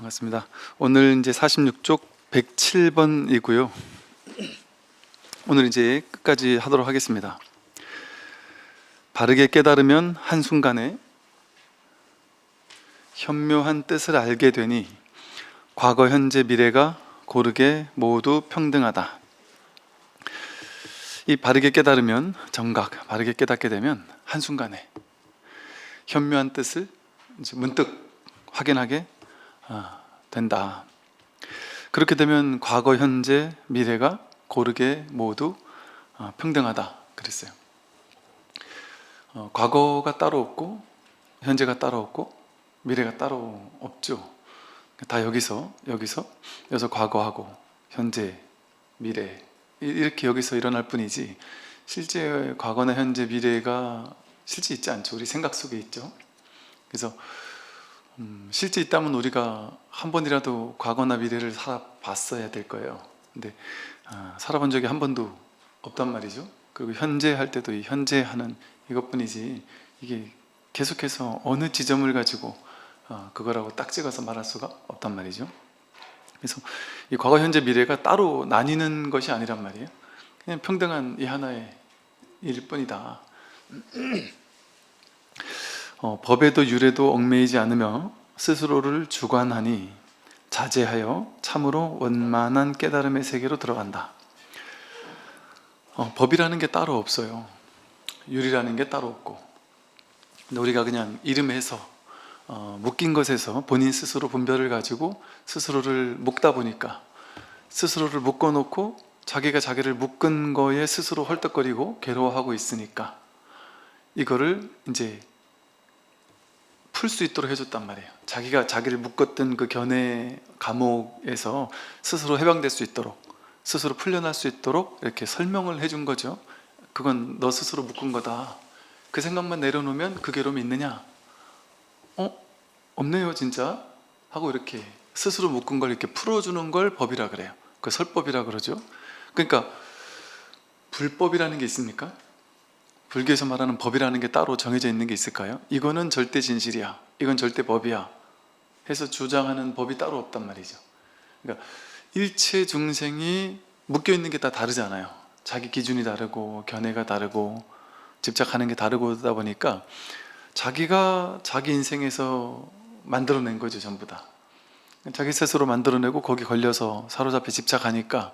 반갑습니다. 오늘 이제 46쪽 107번이고요. 오늘 이제 끝까지 하도록 하겠습니다. 바르게 깨달으면 한순간에 현묘한 뜻을 알게 되니 과거, 현재, 미래가 고르게 모두 평등하다. 이 바르게 깨달으면, 정각, 바르게 깨닫게 되면 한순간에 현묘한 뜻을 이제 문득 확인하게 된다. 그렇게 되면 과거, 현재, 미래가 고르게 모두 평등하다 그랬어요. 과거가 따로 없고 현재가 따로 없고 미래가 따로 없죠. 다 여기서 과거하고 현재, 미래 이렇게 여기서 일어날 뿐이지 실제 과거나 현재, 미래가 실제 있지 않죠. 우리 생각 속에 있죠. 그래서 실제 있다면 우리가 한 번이라도 과거나 미래를 살아봤어야 될 거예요. 근데 살아본 적이 한 번도 없단 말이죠. 그리고 현재 할 때도 이 현재 하는 이것뿐이지 이게 계속해서 어느 지점을 가지고 그거라고 딱 찍어서 말할 수가 없단 말이죠. 그래서 이 과거, 현재, 미래가 따로 나뉘는 것이 아니란 말이에요. 그냥 평등한 이 하나의 일 뿐이다. 법에도 유래도 얽매이지 않으며 스스로를 주관하니 자제하여 참으로 원만한 깨달음의 세계로 들어간다. 법이라는 게 따로 없어요. 유리라는 게 따로 없고, 근데 우리가 그냥 이름에서 묶인 것에서 본인 스스로 분별을 가지고 스스로를 묶다 보니까 스스로를 묶어놓고 자기가 자기를 묶은 거에 스스로 헐떡거리고 괴로워하고 있으니까 이거를 이제 풀 수 있도록 해줬단 말이에요. 자기가 자기를 묶었던 그 견해 감옥에서 스스로 해방될 수 있도록, 스스로 풀려날 수 있도록 이렇게 설명을 해준 거죠. 그건 너 스스로 묶은 거다. 그 생각만 내려놓으면 그 괴로움이 있느냐? 없네요 진짜 하고 이렇게 스스로 묶은 걸 이렇게 풀어주는 걸 법이라 그래요. 그 설법이라 그러죠. 그러니까 불법이라는 게 있습니까? 불교에서 말하는 법이라는 게 따로 정해져 있는 게 있을까요? 이거는 절대 진실이야, 이건 절대 법이야 해서 주장하는 법이 따로 없단 말이죠. 그러니까 일체 중생이 묶여있는 게 다 다르잖아요. 자기 기준이 다르고 견해가 다르고 집착하는 게 다르다 보니까 자기가 자기 인생에서 만들어낸 거죠. 전부 다 자기 스스로 만들어내고 거기 걸려서 사로잡혀 집착하니까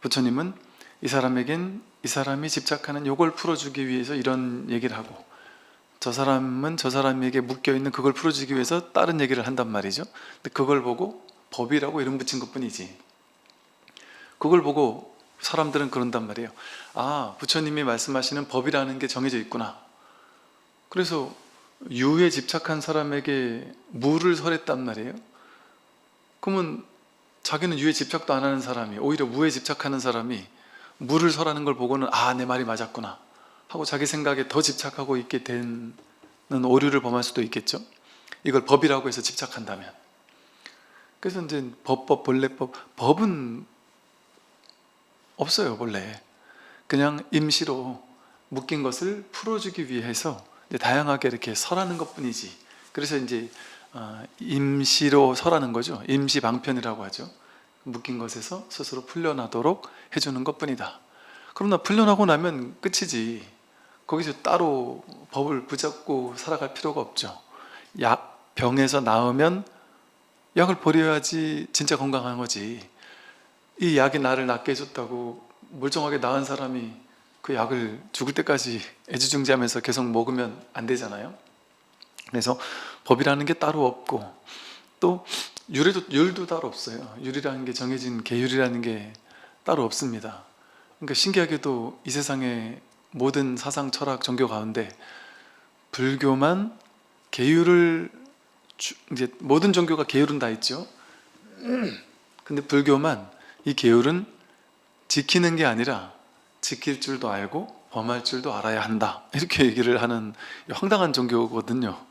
부처님은 이 사람에겐 이 사람이 집착하는 요걸 풀어주기 위해서 이런 얘기를 하고, 저 사람은 저 사람에게 묶여있는 그걸 풀어주기 위해서 다른 얘기를 한단 말이죠. 근데 그걸 보고 법이라고 이름 붙인 것 뿐이지, 그걸 보고 사람들은 그런단 말이에요. 부처님이 말씀하시는 법이라는 게 정해져 있구나. 그래서 유에 집착한 사람에게 무를 설했단 말이에요. 그러면 자기는 유에 집착도 안 하는 사람이 오히려 무에 집착하는 사람이 무를 설하는 걸 보고는 내 말이 맞았구나 하고 자기 생각에 더 집착하고 있게 되는 오류를 범할 수도 있겠죠. 이걸 법이라고 해서 집착한다면. 그래서 이제 본래법, 법은 없어요. 본래 그냥 임시로 묶인 것을 풀어주기 위해서 다양하게 이렇게 설하는 것 뿐이지. 그래서 이제 임시로 설하는 거죠. 임시방편이라고 하죠. 묶인 것에서 스스로 풀려나도록 해주는 것 뿐이다. 그러나 풀려나고 나면 끝이지. 거기서 따로 법을 붙잡고 살아갈 필요가 없죠. 병에서 나으면 약을 버려야지 진짜 건강한 거지. 이 약이 나를 낫게 해줬다고 멀쩡하게 나은 사람이 그 약을 죽을 때까지 애지중지하면서 계속 먹으면 안 되잖아요. 그래서 법이라는 게 따로 없고, 또 율도 따로 없어요. 율이라는 게 정해진 계율이라는 게 따로 없습니다. 그러니까 신기하게도 이 세상의 모든 사상, 철학, 종교 가운데 불교만 계율을 이제 모든 종교가 계율은 다 있죠. 근데 불교만 이 계율은 지키는 게 아니라 지킬 줄도 알고 범할 줄도 알아야 한다, 이렇게 얘기를 하는 황당한 종교거든요.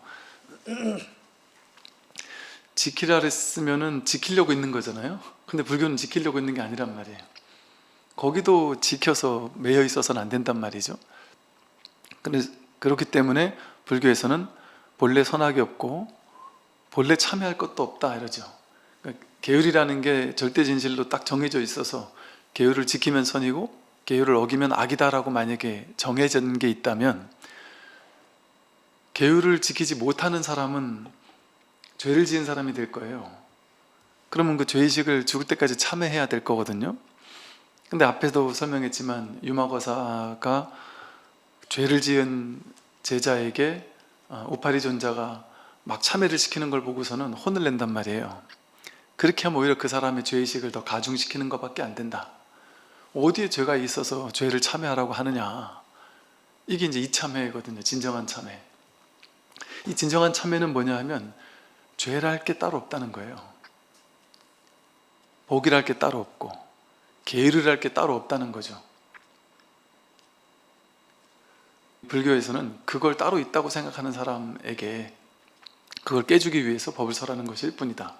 지키라 했으면은 지키려고 있는 거잖아요. 근데 불교는 지키려고 있는 게 아니란 말이에요. 거기도 지켜서 매여 있어서는 안 된단 말이죠. 그렇기 때문에 불교에서는 본래 선악이 없고 본래 참여할 것도 없다 이러죠. 계율이라는 게 절대 진실로 딱 정해져 있어서 계율을 지키면 선이고 계율을 어기면 악이다라고 만약에 정해진 게 있다면, 계율을 지키지 못하는 사람은 죄를 지은 사람이 될 거예요. 그러면 그 죄의식을 죽을 때까지 참회해야 될 거거든요. 근데 앞에도 설명했지만 유마거사가 죄를 지은 제자에게 우파리 존자가 막 참회를 시키는 걸 보고서는 혼을 낸단 말이에요. 그렇게 하면 오히려 그 사람의 죄의식을 더 가중시키는 것밖에 안 된다. 어디에 죄가 있어서 죄를 참회하라고 하느냐. 이게 이제 이참회거든요. 진정한 참회. 이 진정한 참회는 뭐냐 하면 죄랄 게 따로 없다는 거예요. 복이랄 게 따로 없고 계율이랄 게 따로 없다는 거죠. 불교에서는 그걸 따로 있다고 생각하는 사람에게 그걸 깨주기 위해서 법을 설하는 것일 뿐이다.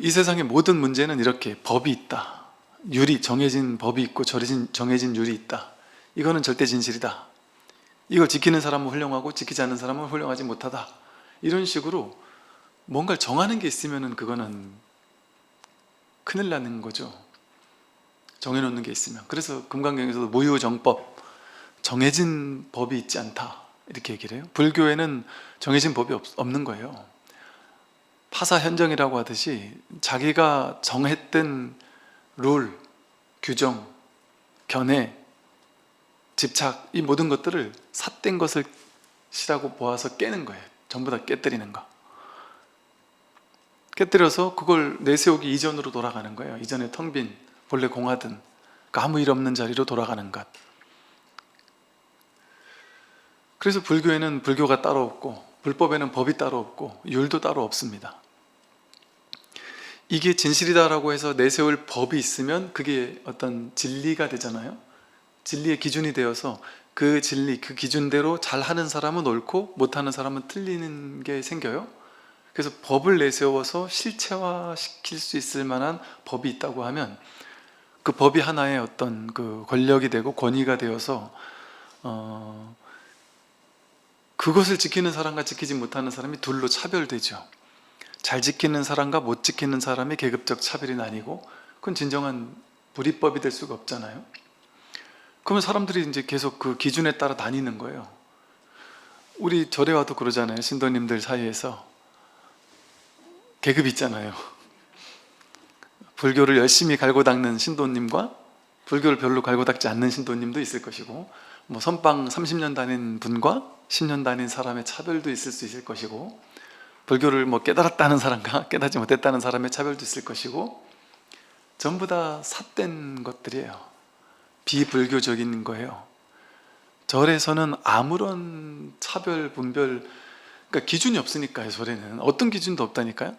이 세상의 모든 문제는 이렇게 법이 있다. 율이 정해진 법이 있고 정해진 율이 있다. 이거는 절대 진실이다. 이걸 지키는 사람은 훌륭하고 지키지 않는 사람은 훌륭하지 못하다. 이런 식으로 뭔가를 정하는 게 있으면 그거는 큰일 나는 거죠. 정해놓는 게 있으면. 그래서 금강경에서도 무유정법, 정해진 법이 있지 않다 이렇게 얘기를 해요. 불교에는 정해진 법이 없는 거예요. 파사현정이라고 하듯이 자기가 정했던 룰, 규정, 견해, 집착, 이 모든 것들을 삿된 것이라고 보아서 깨는 거예요. 전부 다 깨뜨리는 거. 깨뜨려서 그걸 내세우기 이전으로 돌아가는 거예요. 이전에 텅 빈 본래 공하든 아무 일 없는 자리로 돌아가는 것. 그래서 불교에는 불교가 따로 없고 불법에는 법이 따로 없고 율도 따로 없습니다. 이게 진실이다라고 해서 내세울 법이 있으면 그게 어떤 진리가 되잖아요. 진리의 기준이 되어서 그 진리, 그 기준대로 잘하는 사람은 옳고 못하는 사람은 틀리는 게 생겨요. 그래서 법을 내세워서 실체화시킬 수 있을 만한 법이 있다고 하면 그 법이 하나의 어떤 그 권력이 되고 권위가 되어서 그것을 지키는 사람과 지키지 못하는 사람이 둘로 차별되죠. 잘 지키는 사람과 못 지키는 사람의 계급적 차별이 나뉘고, 그건 진정한 불이법이 될 수가 없잖아요. 그러면 사람들이 이제 계속 그 기준에 따라 다니는 거예요. 우리 절에 와도 그러잖아요. 신도님들 사이에서 계급이 있잖아요. 불교를 열심히 갈고 닦는 신도님과 불교를 별로 갈고 닦지 않는 신도님도 있을 것이고, 뭐 선방 30년 다닌 분과 10년 다닌 사람의 차별도 있을 수 있을 것이고, 불교를 뭐 깨달았다는 사람과 깨닫지 못했다는 사람의 차별도 있을 것이고, 전부 다 삿된 것들이에요. 비불교적인 거예요. 절에서는 아무런 차별, 분별, 그러니까 기준이 없으니까요. 절에는 어떤 기준도 없다니까요.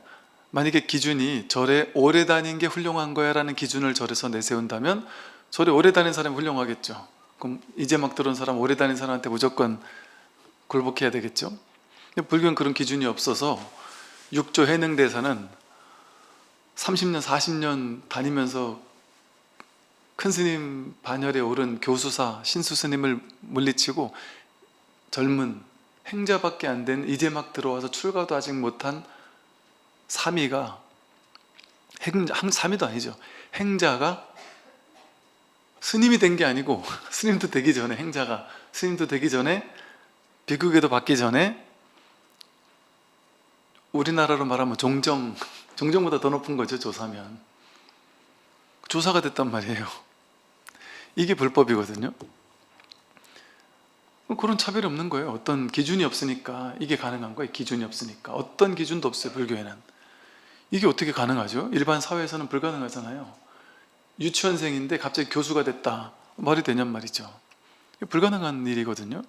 만약에 기준이 절에 오래 다닌 게 훌륭한 거야 라는 기준을 절에서 내세운다면 절에 오래 다닌 사람이 훌륭하겠죠. 그럼 이제 막 들어온 사람, 오래 다닌 사람한테 무조건 굴복해야 되겠죠. 근데 불교는 그런 기준이 없어서 육조 해능대사는 30년, 40년 다니면서 큰 스님 반열에 오른 교수사, 신수스님을 물리치고 젊은 행자밖에 안 된 이제 막 들어와서 출가도 아직 못한 사미가, 사미도 아니죠. 행자가 스님이 된 게 아니고 스님도 되기 전에, 행자가 스님도 되기 전에, 비극에도 받기 전에 우리나라로 말하면 종정보다 더 높은 거죠. 조사면 조사가 됐단 말이에요. 이게 불법이거든요. 그런 차별이 없는 거예요. 어떤 기준이 없으니까 이게 가능한 거예요. 기준이 없으니까. 어떤 기준도 없어요. 불교에는. 이게 어떻게 가능하죠? 일반 사회에서는 불가능하잖아요. 유치원생인데 갑자기 교수가 됐다, 말이 되냔 말이죠. 불가능한 일이거든요.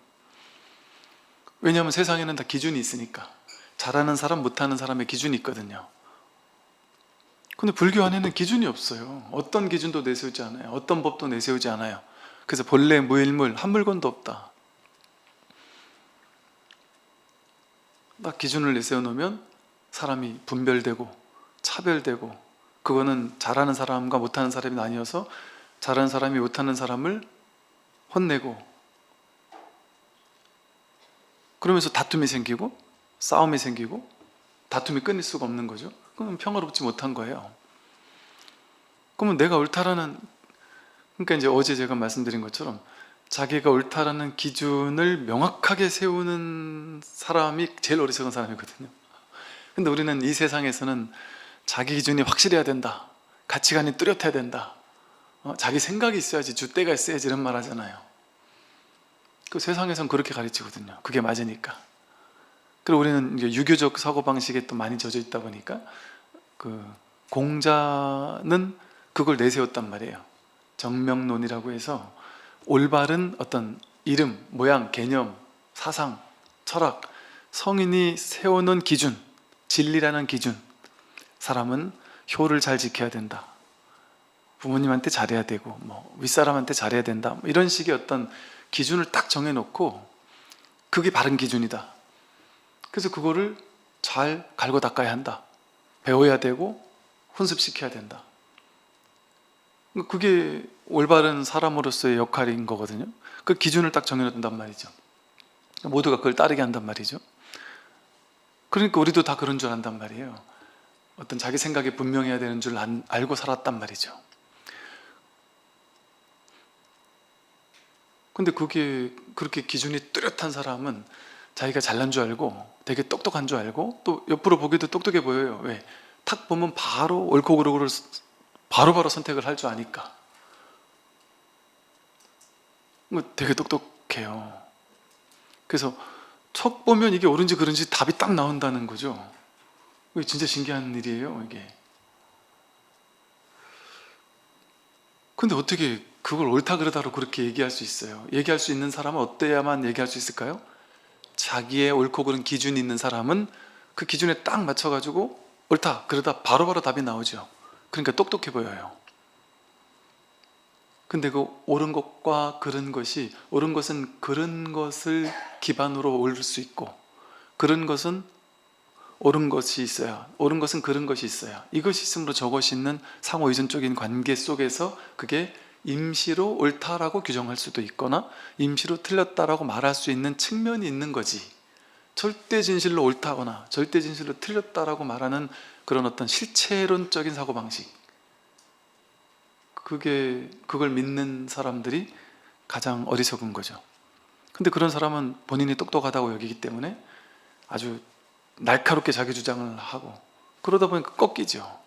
왜냐하면 세상에는 다 기준이 있으니까. 잘하는 사람, 못하는 사람의 기준이 있거든요. 근데 불교 안에는 기준이 없어요. 어떤 기준도 내세우지 않아요. 어떤 법도 내세우지 않아요. 그래서 본래 무일물, 한 물건도 없다. 딱 기준을 내세워 놓으면 사람이 분별되고 차별되고, 그거는 잘하는 사람과 못하는 사람이 나뉘어서 잘하는 사람이 못하는 사람을 혼내고, 그러면서 다툼이 생기고 싸움이 생기고 다툼이 끊일 수가 없는 거죠. 그러면 평화롭지 못한 거예요. 그러면 내가 옳다라는, 그러니까 이제 어제 제가 말씀드린 것처럼 자기가 옳다라는 기준을 명확하게 세우는 사람이 제일 어리석은 사람이거든요. 근데 우리는 이 세상에서는 자기 기준이 확실해야 된다, 가치관이 뚜렷해야 된다, 자기 생각이 있어야지, 줏대가 있어야지, 이런 말 하잖아요. 그 세상에선 그렇게 가르치거든요. 그게 맞으니까. 그리고 우리는 이제 유교적 사고방식에 또 많이 젖어 있다 보니까 그 공자는 그걸 내세웠단 말이에요. 정명론이라고 해서 올바른 어떤 이름, 모양, 개념, 사상, 철학, 성인이 세워놓은 기준, 진리라는 기준, 사람은 효를 잘 지켜야 된다, 부모님한테 잘해야 되고 윗사람한테 잘해야 된다, 이런 식의 어떤 기준을 딱 정해놓고 그게 바른 기준이다. 그래서 그거를 잘 갈고 닦아야 한다, 배워야 되고 훈습시켜야 된다. 그게 올바른 사람으로서의 역할인 거거든요. 그 기준을 딱 정해놓는단 말이죠. 모두가 그걸 따르게 한단 말이죠. 그러니까 우리도 다 그런 줄 안단 말이에요. 어떤 자기 생각이 분명해야 되는 줄 알고 살았단 말이죠. 근데 그게 그렇게 기준이 뚜렷한 사람은 자기가 잘난 줄 알고 되게 똑똑한 줄 알고 또 옆으로 보기도 똑똑해 보여요. 왜? 탁 보면 바로 옳고 그르고를 바로바로 선택을 할 줄 아니까. 되게 똑똑해요. 그래서 척 보면 이게 옳은지 그른지 답이 딱 나온다는 거죠. 이게 진짜 신기한 일이에요, 이게. 근데 어떻게 그걸 옳다 그르다로 그렇게 얘기할 수 있어요? 얘기할 수 있는 사람은 어때야만 얘기할 수 있을까요? 자기의 옳고 그른 기준이 있는 사람은 그 기준에 딱 맞춰가지고 옳다 그러다 바로바로 답이 나오죠. 그러니까 똑똑해 보여요. 근데 그 옳은 것과 그른 것이, 옳은 것은 그른 것을 기반으로 옳을 수 있고, 그른 것은 옳은 것이 있어야, 옳은 것은 그른 것이 있어야, 이것이 있으므로 저것이 있는 상호 의존적인 관계 속에서 그게 임시로 옳다라고 규정할 수도 있거나 임시로 틀렸다라고 말할 수 있는 측면이 있는 거지, 절대 진실로 옳다거나 절대 진실로 틀렸다라고 말하는 그런 어떤 실체론적인 사고방식, 그걸 믿는 사람들이 가장 어리석은 거죠. 근데 그런 사람은 본인이 똑똑하다고 여기기 때문에 아주 날카롭게 자기 주장을 하고, 그러다 보니까 꺾이죠.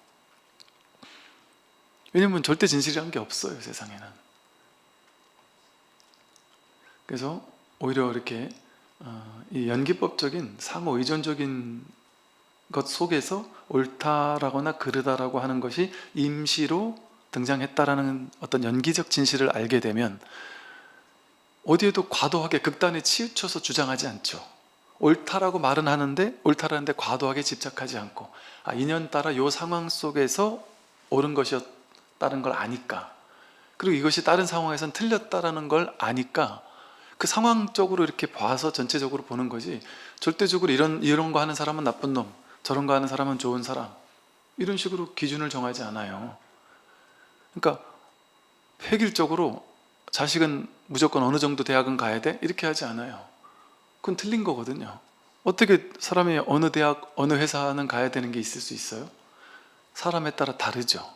왜냐면 절대 진실이라는 게 없어요, 세상에는. 그래서 오히려 이렇게 이 연기법적인 상호 의존적인 것 속에서 옳다라거나 그르다라고 하는 것이 임시로 등장했다라는 어떤 연기적 진실을 알게 되면 어디에도 과도하게 극단에 치우쳐서 주장하지 않죠. 옳다라고 말은 하는데 옳다라는데 과도하게 집착하지 않고, 인연따라 이 상황 속에서 옳은 것이었다는 걸 아니까, 그리고 이것이 다른 상황에선 틀렸다라는 걸 아니까 그 상황적으로 이렇게 봐서 전체적으로 보는 거지, 절대적으로 이런 거 하는 사람은 나쁜 놈, 저런 거 하는 사람은 좋은 사람, 이런 식으로 기준을 정하지 않아요. 그러니까 획일적으로 자식은 무조건 어느 정도 대학은 가야 돼? 이렇게 하지 않아요. 그건 틀린 거거든요. 어떻게 사람이 어느 대학, 어느 회사는 가야 되는 게 있을 수 있어요? 사람에 따라 다르죠.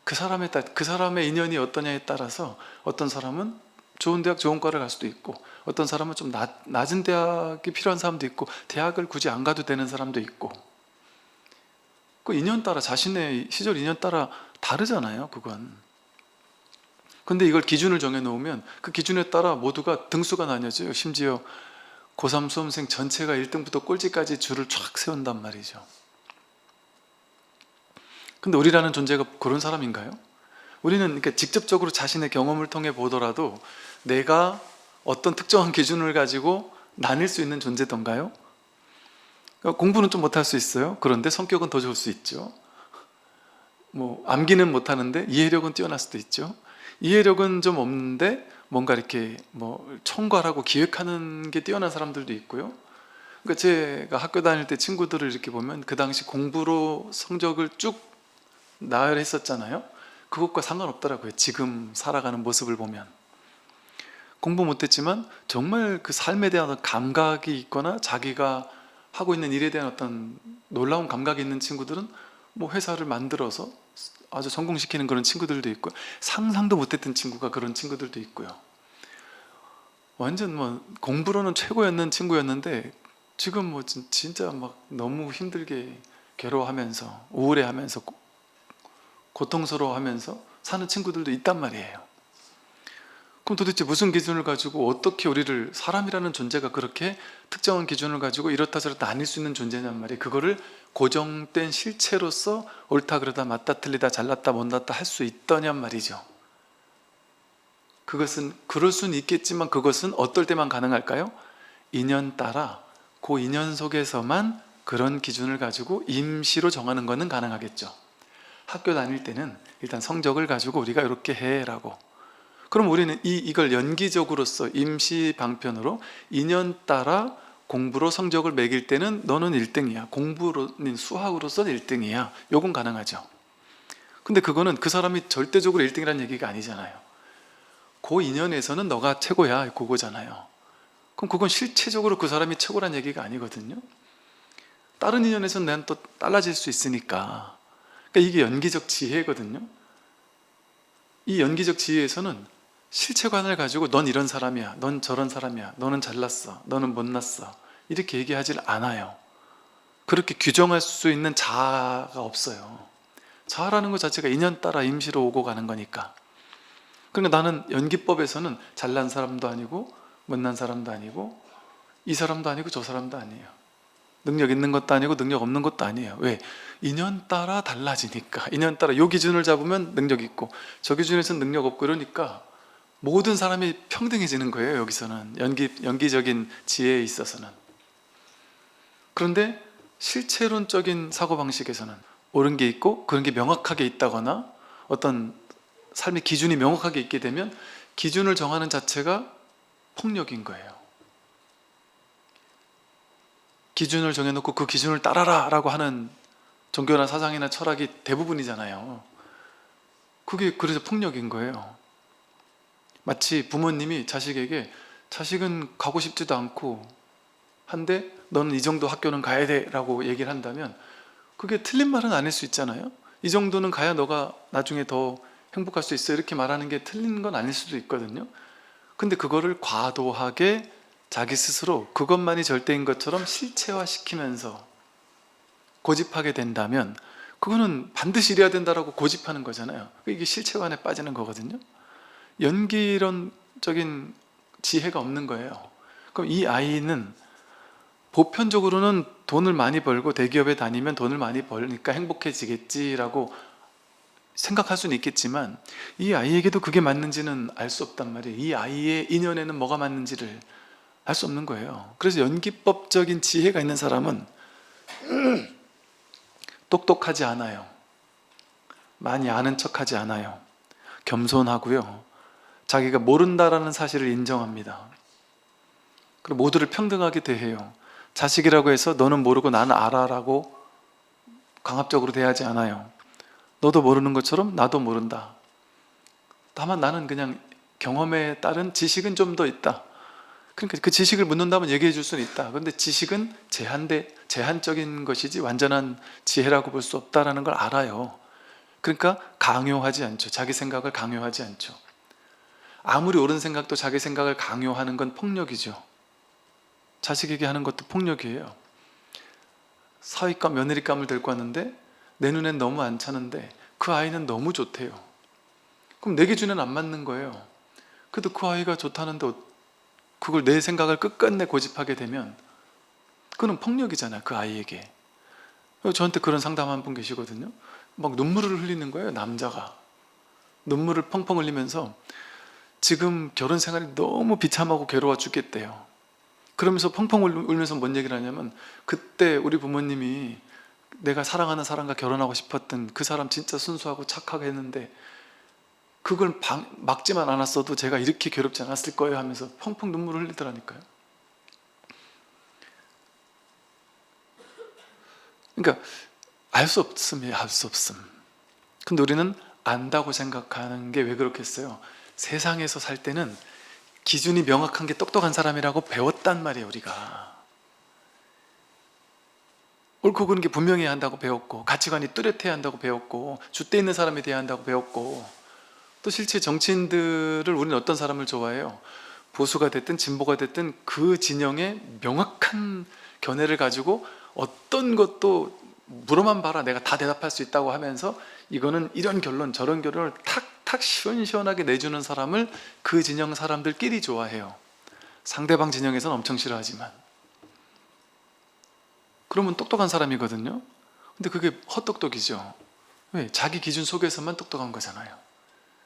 그 사람의 인연이 어떠냐에 따라서 어떤 사람은 좋은 대학, 좋은 과를 갈 수도 있고, 어떤 사람은 좀 낮은 대학이 필요한 사람도 있고, 대학을 굳이 안 가도 되는 사람도 있고, 그 인연 따라, 자신의 시절 인연 따라 다르잖아요, 그건. 근데 이걸 기준을 정해 놓으면 그 기준에 따라 모두가 등수가 나뉘어져요. 심지어 고3 수험생 전체가 1등부터 꼴찌까지 줄을 쫙 세운단 말이죠. 근데 우리라는 존재가 그런 사람인가요? 우리는 이렇게 직접적으로 자신의 경험을 통해 보더라도 내가 어떤 특정한 기준을 가지고 나뉠 수 있는 존재던가요? 공부는 좀 못할 수 있어요. 그런데 성격은 더 좋을 수 있죠. 암기는 못하는데 이해력은 뛰어날 수도 있죠. 이해력은 좀 없는데 뭔가 이렇게 총괄하고 기획하는 게 뛰어난 사람들도 있고요. 그러니까 제가 학교 다닐 때 친구들을 이렇게 보면 그 당시 공부로 성적을 쭉 나열했었잖아요. 그것과 상관없더라고요. 지금 살아가는 모습을 보면. 공부 못했지만 정말 그 삶에 대한 감각이 있거나 자기가 하고 있는 일에 대한 어떤 놀라운 감각이 있는 친구들은 뭐 회사를 만들어서 아주 성공시키는 그런 친구들도 있고, 상상도 못했던 친구가 그런 친구들도 있고요. 완전 뭐 공부로는 최고였는 친구였는데 지금 뭐 진짜 막 너무 힘들게 괴로워하면서 우울해하면서 고통스러워하면서 사는 친구들도 있단 말이에요. 그럼 도대체 무슨 기준을 가지고 어떻게 우리를, 사람이라는 존재가 그렇게 특정한 기준을 가지고 이렇다 저렇다 나뉠 수 있는 존재냔 말이에요. 그거를 고정된 실체로서 옳다 그러다 맞다 틀리다 잘났다 못났다 할 수 있더냔 말이죠. 그것은 그럴 수는 있겠지만 그것은 어떨 때만 가능할까요? 인연 따라 그 인연 속에서만 그런 기준을 가지고 임시로 정하는 것은 가능하겠죠. 학교 다닐 때는 일단 성적을 가지고 우리가 이렇게 해라고. 그럼 우리는 이걸 연기적으로서 임시 방편으로 인연 따라 공부로 성적을 매길 때는 너는 1등이야, 공부로 수학으로서 1등이야, 요건 가능하죠. 근데 그거는 그 사람이 절대적으로 1등이라는 얘기가 아니잖아요. 그 인연에서는 너가 최고야, 그거잖아요. 그럼 그건 실체적으로 그 사람이 최고란 얘기가 아니거든요. 다른 인연에서는 난 또 달라질 수 있으니까. 그러니까 이게 연기적 지혜거든요. 이 연기적 지혜에서는 실체관을 가지고 넌 이런 사람이야, 넌 저런 사람이야, 너는 잘났어, 너는 못났어 이렇게 얘기하질 않아요. 그렇게 규정할 수 있는 자아가 없어요. 자아라는 것 자체가 인연 따라 임시로 오고 가는 거니까. 그러니까 나는 연기법에서는 잘난 사람도 아니고 못난 사람도 아니고 이 사람도 아니고 저 사람도 아니에요. 능력 있는 것도 아니고 능력 없는 것도 아니에요. 왜? 인연 따라 달라지니까. 인연 따라 요 기준을 잡으면 능력 있고 저 기준에서는 능력 없고 이러니까 모든 사람이 평등해지는 거예요. 여기서는 연기적인 지혜에 있어서는. 그런데 실체론적인 사고방식에서는 옳은 게 있고 그런 게 명확하게 있다거나 어떤 삶의 기준이 명확하게 있게 되면 기준을 정하는 자체가 폭력인 거예요. 기준을 정해놓고 그 기준을 따라라 라고 하는 종교나 사상이나 철학이 대부분이잖아요. 그게 그래서 폭력인 거예요. 마치 부모님이 자식에게 자식은 가고 싶지도 않고 한데 너는 이 정도 학교는 가야 돼 라고 얘기를 한다면 그게 틀린 말은 아닐 수 있잖아요. 이 정도는 가야 너가 나중에 더 행복할 수 있어 이렇게 말하는 게 틀린 건 아닐 수도 있거든요. 근데 그거를 과도하게 자기 스스로 그것만이 절대인 것처럼 실체화시키면서 고집하게 된다면 그거는 반드시 이래야 된다라고 고집하는 거잖아요. 이게 실체관에 빠지는 거거든요. 연기론적인 지혜가 없는 거예요. 그럼 이 아이는 보편적으로는 돈을 많이 벌고 대기업에 다니면 돈을 많이 벌니까 행복해지겠지라고 생각할 수는 있겠지만 이 아이에게도 그게 맞는지는 알 수 없단 말이에요. 이 아이의 인연에는 뭐가 맞는지를 알 수 없는 거예요. 그래서 연기법적인 지혜가 있는 사람은 똑똑하지 않아요. 많이 아는 척하지 않아요. 겸손하고요. 자기가 모른다라는 사실을 인정합니다. 그리고 모두를 평등하게 대해요. 자식이라고 해서 너는 모르고 나는 알아라고 강압적으로 대하지 않아요. 너도 모르는 것처럼 나도 모른다. 다만 나는 그냥 경험에 따른 지식은 좀 더 있다. 그러니까 그 지식을 묻는다면 얘기해 줄 수는 있다. 그런데 지식은 제한적인 것이지 완전한 지혜라고 볼 수 없다는 걸 알아요. 그러니까 강요하지 않죠. 자기 생각을 강요하지 않죠. 아무리 옳은 생각도 자기 생각을 강요하는 건 폭력이죠. 자식에게 하는 것도 폭력이에요. 사위감, 며느리감을 데리고 왔는데 내 눈엔 너무 안 차는데 그 아이는 너무 좋대요. 그럼 내 기준에는 안 맞는 거예요. 그래도 그 아이가 좋다는데 그걸 내 생각을 끝끝내 고집하게 되면 그건 폭력이잖아요. 그 아이에게. 저한테 그런 상담 한 분 계시거든요. 막 눈물을 흘리는 거예요. 남자가 눈물을 펑펑 흘리면서 지금 결혼 생활이 너무 비참하고 괴로워 죽겠대요. 그러면서 펑펑 울면서 뭔 얘기를 하냐면 그때 우리 부모님이 내가 사랑하는 사람과 결혼하고 싶었던 그 사람 진짜 순수하고 착하게 했는데 그걸 막지만 않았어도 제가 이렇게 괴롭지 않았을 거예요 하면서 펑펑 눈물을 흘리더라니까요. 그러니까 알 수 없음이에요. 알 수 없음. 근데 우리는 안다고 생각하는 게 왜 그렇겠어요? 세상에서 살 때는 기준이 명확한 게 똑똑한 사람이라고 배웠단 말이에요. 우리가 옳고 그른 게 분명해야 한다고 배웠고, 가치관이 뚜렷해야 한다고 배웠고, 줏대 있는 사람이 돼야 한다고 배웠고, 또 실제 정치인들을 우리는 어떤 사람을 좋아해요? 보수가 됐든 진보가 됐든 그 진영의 명확한 견해를 가지고 어떤 것도 물어만 봐라 내가 다 대답할 수 있다고 하면서 이거는 이런 결론 저런 결론을 탁탁 시원시원하게 내주는 사람을 그 진영 사람들끼리 좋아해요. 상대방 진영에서는 엄청 싫어하지만. 그러면 똑똑한 사람이거든요. 근데 그게 헛똑똑이죠. 왜? 자기 기준 속에서만 똑똑한 거잖아요.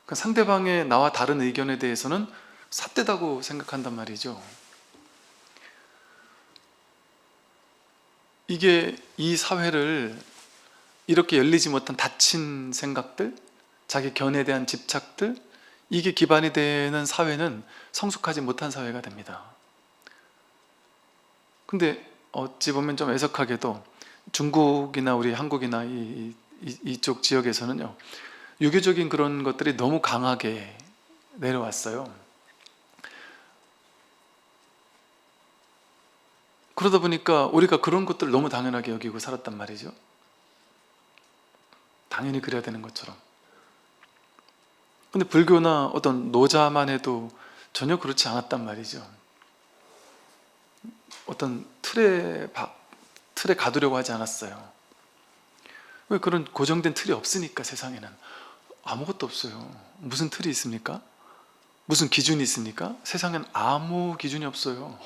그러니까 상대방의 나와 다른 의견에 대해서는 삿대다고 생각한단 말이죠. 이게 이 사회를 이렇게 열리지 못한 닫힌 생각들, 자기 견해에 대한 집착들, 이게 기반이 되는 사회는 성숙하지 못한 사회가 됩니다. 근데 어찌 보면 좀 애석하게도 중국이나 우리 한국이나 이쪽 지역에서는요, 유교적인 그런 것들이 너무 강하게 내려왔어요. 그러다 보니까 우리가 그런 것들을 너무 당연하게 여기고 살았단 말이죠. 당연히 그래야 되는 것처럼. 근데 불교나 어떤 노자만 해도 전혀 그렇지 않았단 말이죠. 어떤 틀에 가두려고 하지 않았어요. 왜? 그런 고정된 틀이 없으니까. 세상에는 아무것도 없어요. 무슨 틀이 있습니까? 무슨 기준이 있습니까? 세상엔 아무 기준이 없어요.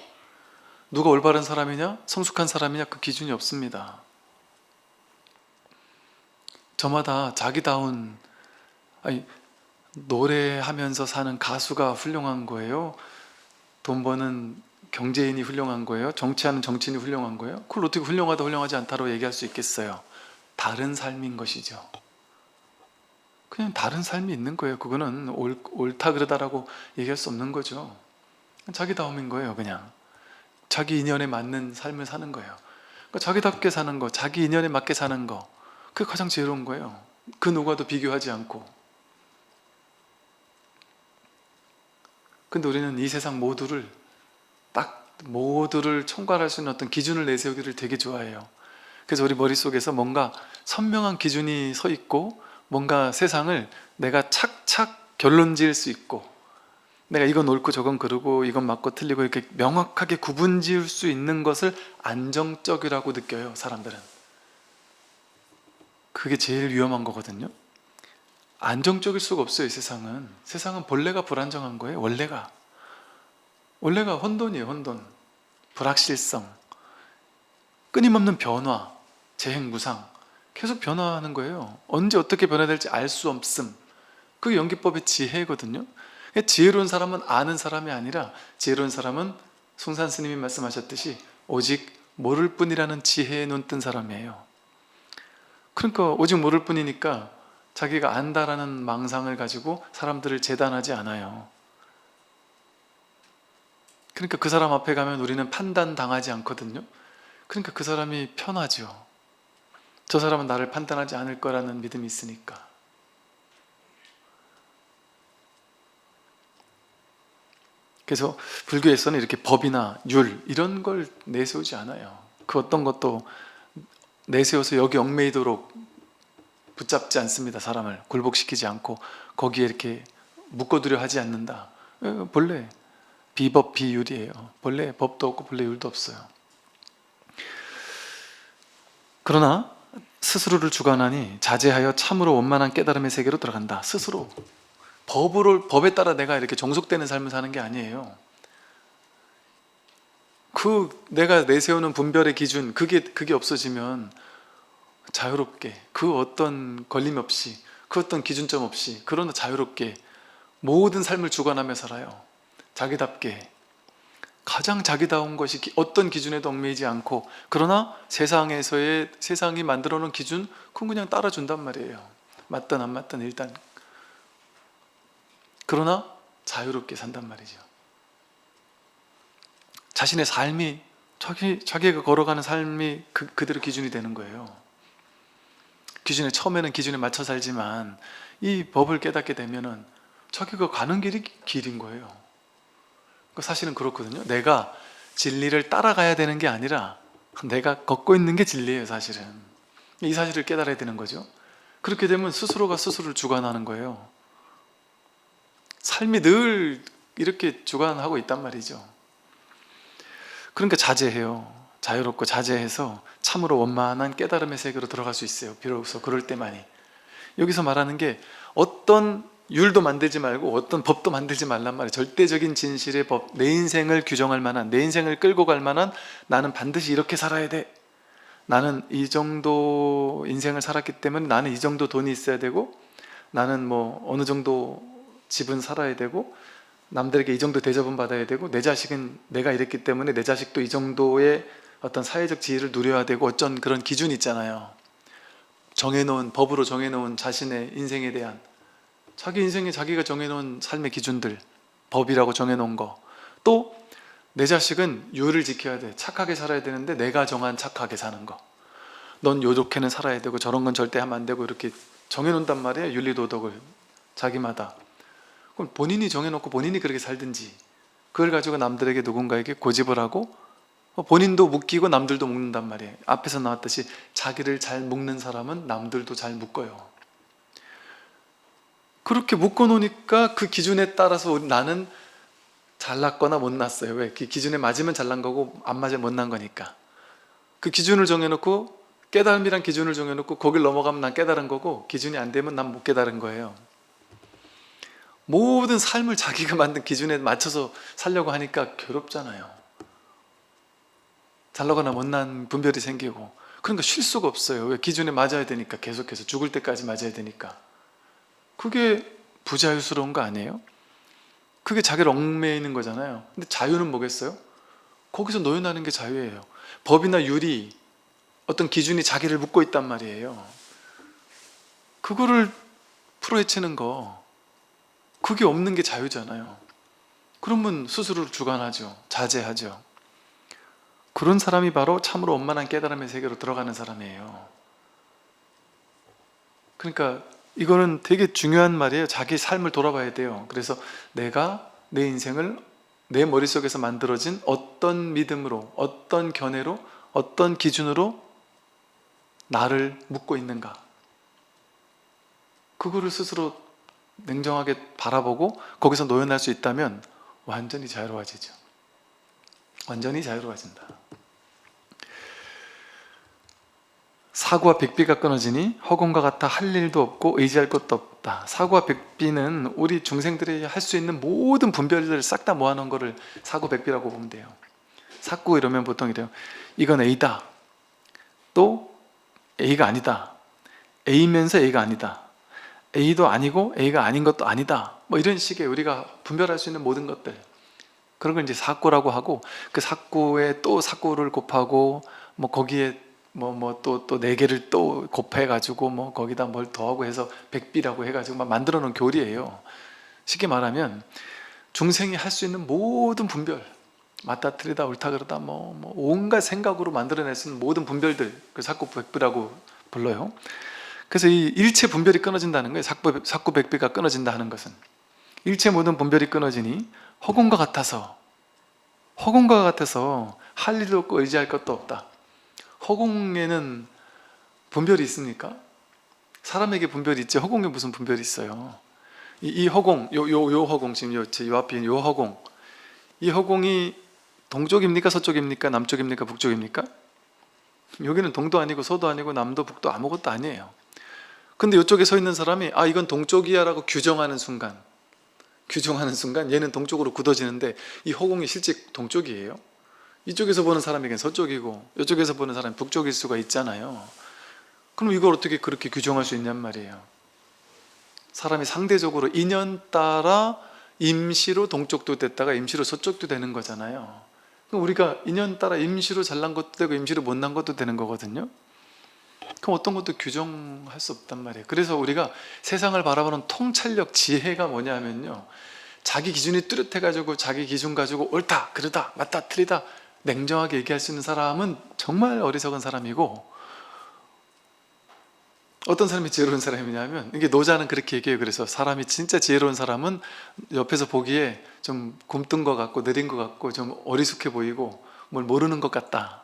누가 올바른 사람이냐, 성숙한 사람이냐, 그 기준이 없습니다. 저마다 자기다운, 아니, 노래하면서 사는 가수가 훌륭한 거예요? 돈 버는 경제인이 훌륭한 거예요? 정치하는 정치인이 훌륭한 거예요? 그걸 어떻게 훌륭하다 훌륭하지 않다로 얘기할 수 있겠어요? 다른 삶인 것이죠. 그냥 다른 삶이 있는 거예요. 그거는 옳다 그르다라고 얘기할 수 없는 거죠. 자기다움인 거예요. 그냥 자기 인연에 맞는 삶을 사는 거예요. 그러니까 자기답게 사는 거, 자기 인연에 맞게 사는 거, 그게 가장 지혜로운 거예요. 그 누구와도 비교하지 않고. 근데 우리는 이 세상 모두를 총괄할 수 있는 어떤 기준을 내세우기를 되게 좋아해요. 그래서 우리 머릿속에서 뭔가 선명한 기준이 서 있고, 뭔가 세상을 내가 착착 결론 지을 수 있고, 내가 이건 옳고 저건 그르고 이건 맞고 틀리고 이렇게 명확하게 구분 지을 수 있는 것을 안정적이라고 느껴요. 사람들은. 그게 제일 위험한 거거든요. 안정적일 수가 없어요. 이 세상은. 세상은 본래가 불안정한 거예요. 원래가 혼돈이에요. 혼돈, 불확실성, 끊임없는 변화, 재행무상, 계속 변화하는 거예요. 언제 어떻게 변화될지 알 수 없음. 그게 연기법의 지혜거든요. 지혜로운 사람은 아는 사람이 아니라, 지혜로운 사람은 송산 스님이 말씀하셨듯이 오직 모를 뿐이라는 지혜에 눈 뜬 사람이에요. 그러니까 오직 모를 뿐이니까 자기가 안다라는 망상을 가지고 사람들을 재단하지 않아요. 그러니까 그 사람 앞에 가면 우리는 판단당하지 않거든요. 그러니까 그 사람이 편하죠. 저 사람은 나를 판단하지 않을 거라는 믿음이 있으니까. 그래서 불교에서는 이렇게 법이나 율 이런 걸 내세우지 않아요. 그 어떤 것도 내세워서 여기 얽매이도록 붙잡지 않습니다. 사람을 굴복시키지 않고 거기에 이렇게 묶어두려 하지 않는다. 본래 비법 비율이에요. 본래 법도 없고 본래 율도 없어요. 그러나 스스로를 주관하니 자제하여 참으로 원만한 깨달음의 세계로 들어간다. 스스로 법에 따라 내가 이렇게 종속되는 삶을 사는 게 아니에요. 그 내가 내세우는 분별의 기준, 그게 없어지면 자유롭게, 그 어떤 걸림 없이, 그 어떤 기준점 없이, 그러나 자유롭게 모든 삶을 주관하며 살아요. 자기답게. 가장 자기다운 것이 어떤 기준에도 얽매이지 않고, 그러나 세상이 만들어 놓은 기준, 그건 그냥 따라준단 말이에요. 맞든 안 맞든 일단. 그러나 자유롭게 산단 말이죠. 자신의 삶이, 자기가 걸어가는 삶이 그대로 기준이 되는 거예요. 처음에는 기준에 맞춰 살지만 이 법을 깨닫게 되면은 자기가 가는 길이 길인 거예요. 사실은 그렇거든요. 내가 진리를 따라가야 되는 게 아니라 내가 걷고 있는 게 진리예요, 사실은. 이 사실을 깨달아야 되는 거죠. 그렇게 되면 스스로가 스스로를 주관하는 거예요. 삶이 늘 이렇게 주관하고 있단 말이죠. 그러니까 자제해요. 자유롭고 자제해서 참으로 원만한 깨달음의 세계로 들어갈 수 있어요. 비로소 그럴 때만이. 여기서 말하는 게 어떤 율도 만들지 말고 어떤 법도 만들지 말란 말이에요. 절대적인 진실의 법, 내 인생을 규정할 만한, 내 인생을 끌고 갈 만한, 나는 반드시 이렇게 살아야 돼, 나는 이 정도 인생을 살았기 때문에 나는 이 정도 돈이 있어야 되고, 나는 뭐 어느 정도 집은 살아야 되고, 남들에게 이 정도 대접은 받아야 되고, 내 자식은 내가 이랬기 때문에 내 자식도 이 정도의 어떤 사회적 지위를 누려야 되고, 어쩐 그런 기준이 있잖아요. 정해놓은, 법으로 정해놓은 자신의 인생에 대한, 자기 인생에 자기가 정해놓은 삶의 기준들, 법이라고 정해놓은 거. 또 내 자식은 율을 지켜야 돼, 착하게 살아야 되는데 내가 정한 착하게 사는 거. 넌 요렇게는 살아야 되고 저런 건 절대 하면 안 되고, 이렇게 정해놓는단 말이에요. 윤리도덕을 자기마다. 그럼 본인이 정해놓고 본인이 그렇게 살든지, 그걸 가지고 남들에게 누군가에게 고집을 하고 본인도 묶이고 남들도 묶는단 말이에요. 앞에서 나왔듯이 자기를 잘 묶는 사람은 남들도 잘 묶어요. 그렇게 묶어놓으니까 그 기준에 따라서 나는 잘났거나 못났어요. 왜? 그 기준에 맞으면 잘난 거고 안 맞으면 못난 거니까. 그 기준을 정해놓고, 깨달음이란 기준을 정해놓고 거길 넘어가면 난 깨달은 거고, 기준이 안 되면 난 못 깨달은 거예요. 모든 삶을 자기가 만든 기준에 맞춰서 살려고 하니까 괴롭잖아요. 잘나거나 못난 분별이 생기고. 그러니까 쉴 수가 없어요. 왜? 기준에 맞아야 되니까. 계속해서 죽을 때까지 맞아야 되니까. 그게 부자유스러운 거 아니에요? 그게 자기를 얽매이는 거잖아요. 근데 자유는 뭐겠어요? 거기서 노연하는 게 자유예요. 법이나 율이, 어떤 기준이 자기를 묶고 있단 말이에요. 그거를 풀어헤치는 거, 그게 없는 게 자유잖아요. 그러면 스스로를 주관하죠. 자제하죠. 그런 사람이 바로 참으로 원만한 깨달음의 세계로 들어가는 사람이에요. 그러니까 이거는 되게 중요한 말이에요. 자기 삶을 돌아봐야 돼요. 그래서 내가 내 인생을 내 머릿속에서 만들어진 어떤 믿음으로, 어떤 견해로, 어떤 기준으로 나를 묶고 있는가, 그거를 스스로 냉정하게 바라보고 거기서 노연할 수 있다면 완전히 자유로워지죠. 완전히 자유로워진다. 사구와 백비가 끊어지니 허공과 같아 할 일도 없고 의지할 것도 없다. 사구와 백비는 우리 중생들이 할 수 있는 모든 분별들을 싹 다 모아놓은 거를 사구 백비라고 보면 돼요. 사구 이러면 보통 이래요. 이건 A다, 또 A가 아니다, A면서 A가 아니다, A도 아니고 A가 아닌 것도 아니다, 뭐 이런 식의 우리가 분별할 수 있는 모든 것들, 그런 걸 이제 사구라고 하고, 그 사구에 또 사구를 곱하고, 뭐 거기에 또 4개를 또 곱해가지고 뭐 거기다 뭘 더하고 해서 백비라고 해가지고 막 만들어 놓은 교리예요. 쉽게 말하면 중생이 할 수 있는 모든 분별, 맞다 틀리다 옳다 그르다 뭐 온갖 생각으로 만들어낼 수 있는 모든 분별들, 그 사구 백비라고 불러요. 그래서 이 일체 분별이 끊어진다는 거예요. 사구 백비가 끊어진다 하는 것은, 일체 모든 분별이 끊어지니 허공과 같아서 할 일도 없고 의지할 것도 없다. 허공에는 분별이 있습니까? 사람에게 분별이 있지 허공에 무슨 분별이 있어요? 이 허공, 요 허공, 지금 제 앞에 있는 요 허공, 이 허공이 동쪽입니까? 서쪽입니까? 남쪽입니까? 북쪽입니까? 여기는 동도 아니고 서도 아니고 남도 북도 아무것도 아니에요. 근데 이쪽에 서 있는 사람이 이건 동쪽이야 라고 규정하는 순간 얘는 동쪽으로 굳어지는데, 이 허공이 실제 동쪽이에요. 이쪽에서 보는 사람에겐 서쪽이고 이쪽에서 보는 사람이 북쪽일 수가 있잖아요. 그럼 이걸 어떻게 그렇게 규정할 수 있냔 말이에요. 사람이 상대적으로 인연 따라 임시로 동쪽도 됐다가 임시로 서쪽도 되는 거잖아요. 그럼 우리가 인연 따라 임시로 잘난 것도 되고 임시로 못난 것도 되는 거거든요. 그럼 어떤 것도 규정할 수 없단 말이에요. 그래서 우리가 세상을 바라보는 통찰력, 지혜가 뭐냐면요, 자기 기준이 뚜렷해가지고 자기 기준 가지고 옳다 그르다 맞다 틀리다 냉정하게 얘기할 수 있는 사람은 정말 어리석은 사람이고, 어떤 사람이 지혜로운 사람이냐면, 이게 노자는 그렇게 얘기해요. 그래서 사람이 진짜 지혜로운 사람은 옆에서 보기에 좀 굼뜬 것 같고 느린 것 같고 좀 어리숙해 보이고 뭘 모르는 것 같다.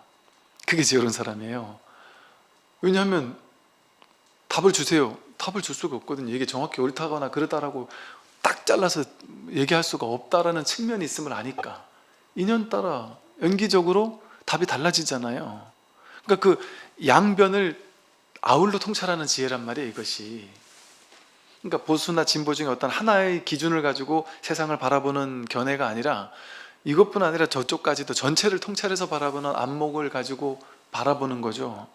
그게 지혜로운 사람이에요. 왜냐하면 답을 주세요. 답을 줄 수가 없거든요. 이게 정확히 옳다거나 그러다라고 딱 잘라서 얘기할 수가 없다라는 측면이 있음을 아니까 인연따라 연기적으로 답이 달라지잖아요. 그러니까 그 양변을 아울러 통찰하는 지혜란 말이에요, 이것이. 그러니까 보수나 진보 중에 어떤 하나의 기준을 가지고 세상을 바라보는 견해가 아니라 이것뿐 아니라 저쪽까지도 전체를 통찰해서 바라보는 안목을 가지고 바라보는 거죠.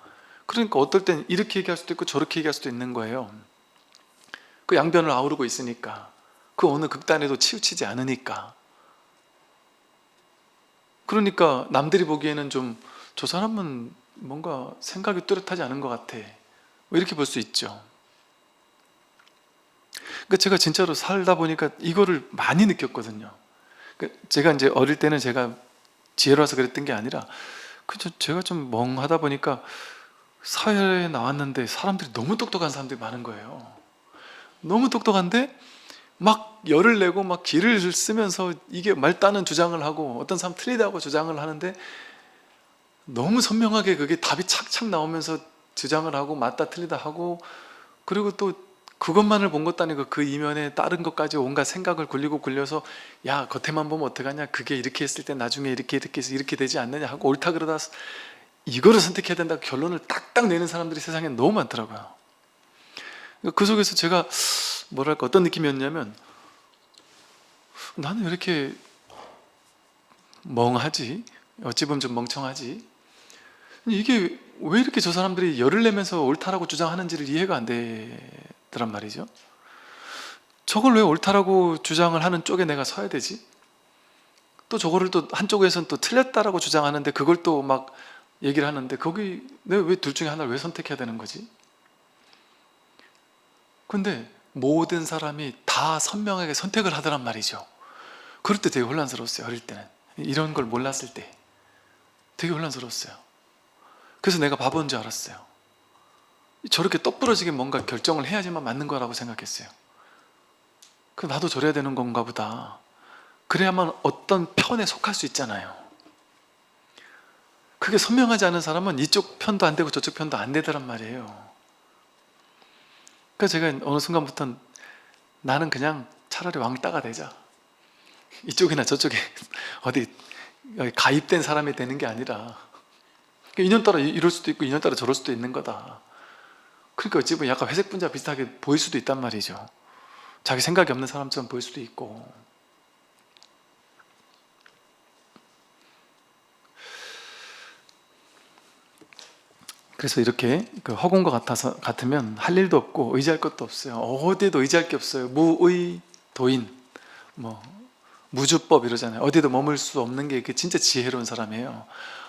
그러니까 어떨 땐 이렇게 얘기할 수도 있고 저렇게 얘기할 수도 있는 거예요. 그 양변을 아우르고 있으니까, 그 어느 극단에도 치우치지 않으니까. 그러니까 남들이 보기에는 좀 저 사람은 뭔가 생각이 뚜렷하지 않은 것 같아, 뭐 이렇게 볼 수 있죠. 그러니까 제가 진짜로 살다 보니까 이거를 많이 느꼈거든요. 그러니까 제가 이제 어릴 때는 제가 지혜로워서 그랬던 게 아니라 제가 좀 멍하다 보니까 사회에 나왔는데 사람들이 너무 똑똑한 사람들이 많은 거예요. 너무 똑똑한데 막 열을 내고 막 기를 쓰면서 이게 말다는 주장을 하고, 어떤 사람 틀리다고 주장을 하는데 너무 선명하게 그게 답이 착착 나오면서 주장을 하고 맞다 틀리다 하고, 그리고 또 그것만을 본 것도 아니고 그 이면에 다른 것까지 온갖 생각을 굴리고 굴려서 야, 겉에만 보면 어떡하냐, 그게 이렇게 했을 때 나중에 이렇게 해서 이렇게 되지 않느냐 하고 옳다 그러다 이거를 선택해야 된다고 결론을 딱딱 내는 사람들이 세상에 너무 많더라고요. 그 속에서 제가 뭐랄까 어떤 느낌이었냐면, 나는 왜 이렇게 멍하지? 어찌 보면 좀 멍청하지? 이게 왜 이렇게 저 사람들이 열을 내면서 옳다라고 주장하는지를 이해가 안 되더란 말이죠. 저걸 왜 옳다라고 주장을 하는 쪽에 내가 서야 되지? 또 저거를 또 한쪽에서는 또 틀렸다라고 주장하는데 그걸 또 막 얘기를 하는데, 거기 내가 왜 둘 중에 하나를 왜 선택해야 되는 거지? 근데 모든 사람이 다 선명하게 선택을 하더란 말이죠. 그럴 때 되게 혼란스러웠어요. 어릴 때는 이런 걸 몰랐을 때 되게 혼란스러웠어요. 그래서 내가 바보인 줄 알았어요. 저렇게 똑부러지게 뭔가 결정을 해야지만 맞는 거라고 생각했어요. 그 나도 저래야 되는 건가 보다. 그래야만 어떤 편에 속할 수 있잖아요. 그게 선명하지 않은 사람은 이쪽 편도 안 되고 저쪽 편도 안 되더란 말이에요. 그래서 제가 어느 순간부터는 나는 그냥 차라리 왕따가 되자, 이쪽이나 저쪽에 어디 가입된 사람이 되는 게 아니라 인연 따라 이럴 수도 있고 인연 따라 저럴 수도 있는 거다. 그러니까 어찌 보면 약간 회색 분자 비슷하게 보일 수도 있단 말이죠. 자기 생각이 없는 사람처럼 보일 수도 있고. 그래서 이렇게 그 허공과 같으면 할 일도 없고 의지할 것도 없어요. 어디에도 의지할 게 없어요. 무의도인, 뭐 무주법 이러잖아요. 어디에도 머물 수 없는 게 진짜 지혜로운 사람이에요.